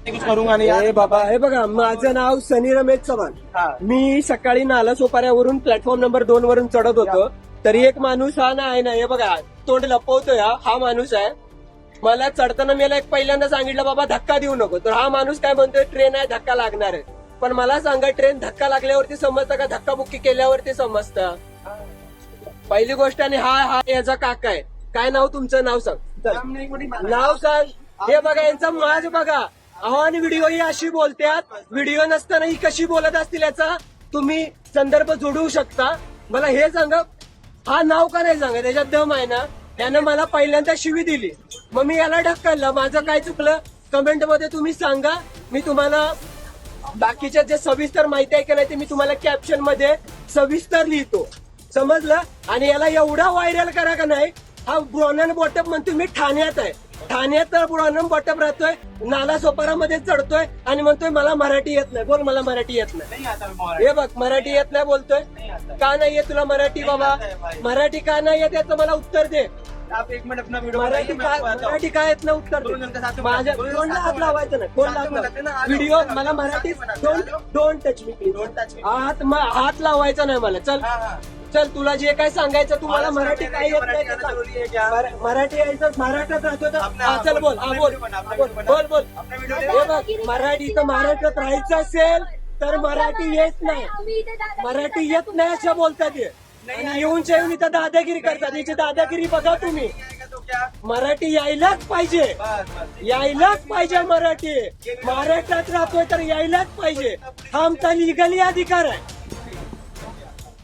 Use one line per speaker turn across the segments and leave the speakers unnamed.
कुछ करूंगा नहीं
हे बाबा हे बघा, माझं नाव सनी रमेश चव्हाण. मी सकाळी नालासोपाऱ्यावरून प्लॅटफॉर्म नंबर 2 वरून चढत होतो. तरी एक माणूस हा ना आहे ना, हे बघा तोंड लपवतोय, हा माणूस आहे. मला चढताना मी एक पहिल्यांदा सांगितलं बाबा धक्का देऊ नको. तर हा माणूस काय म्हणतोय, ट्रेन आहे धक्का लागणार आहे. पण मला सांगा, ट्रेन धक्का लागल्यावरती समजतं का धक्काबुक्की केल्यावरती समजतं? पहिली गोष्ट. आणि हा याचा काका आहे. काय नाव तुमचं? नाव सांग. नाव सांग. हे बघा यांचा माज बघा. अहो, आणि व्हिडिओ ही अशी बोलतात, व्हिडिओ नसताना ही कशी बोलत असतील याचा तुम्ही संदर्भ जोडू शकता. मला हे सांगा, हा नाव का नाही सांगा? त्याच्यात दम आहे ना. त्यानं मला पहिल्यांदा शिवी दिली, मग मी याला ढकललं. माझं काय चुकलं कमेंट मध्ये तुम्ही सांगा. मी तुम्हाला बाकीच्या जे सविस्तर माहिती आहे का नाही ते मी तुम्हाला कॅप्शन मध्ये सविस्तर लिहितो, समजलं? आणि याला एवढा व्हायरल करा का नाही. हा ब्रॉनन बॉटम म्हणतो मी ठाण्यात आहे. ठाण्यात तर ब्रॉनन बॉटम राहतोय, नालासोपारामध्ये चढतोय आणि म्हणतोय मला मराठी येत नाही. बोल मला मराठी येत नाही. हे बघ, मराठी येत नाही बोलतोय. का नाही येत तुला मराठी बाबा? मराठी का नाही येत याचं मला उत्तर दे.
आप 1 मिनट अपना वीडियो
मराठी काय येत नाही उत्तर दे. माझ्या कोणला हात लावायचं नाही. कोणला व्हिडिओ मला Marathi don't touch me please. हात लावायचा नाही मला. चल तुला जे काय सांगायचं, तुम्हाला मराठी काय येत नाही ते सांग. मराठी यायचं, महाराष्ट्रात राहतो तर चल बोल. बोल. हे बघ, मराठी तर महाराष्ट्रात राहायचं असेल तर मराठी येत नाही. मराठी येत नाही असं बोलतात हे. आणि येऊन इथं दादागिरी करतात. याची दादागिरी बघा तुम्ही. मराठी यायलाच पाहिजे, यायलाच पाहिजे. मराठी महाराष्ट्रात राहतोय तर यायलाच पाहिजे. हा आमचा लिगली अधिकार आहे.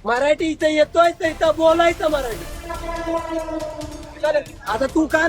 मराठी इथं येतोय तर इथं बोलायचं मराठी. आता तू का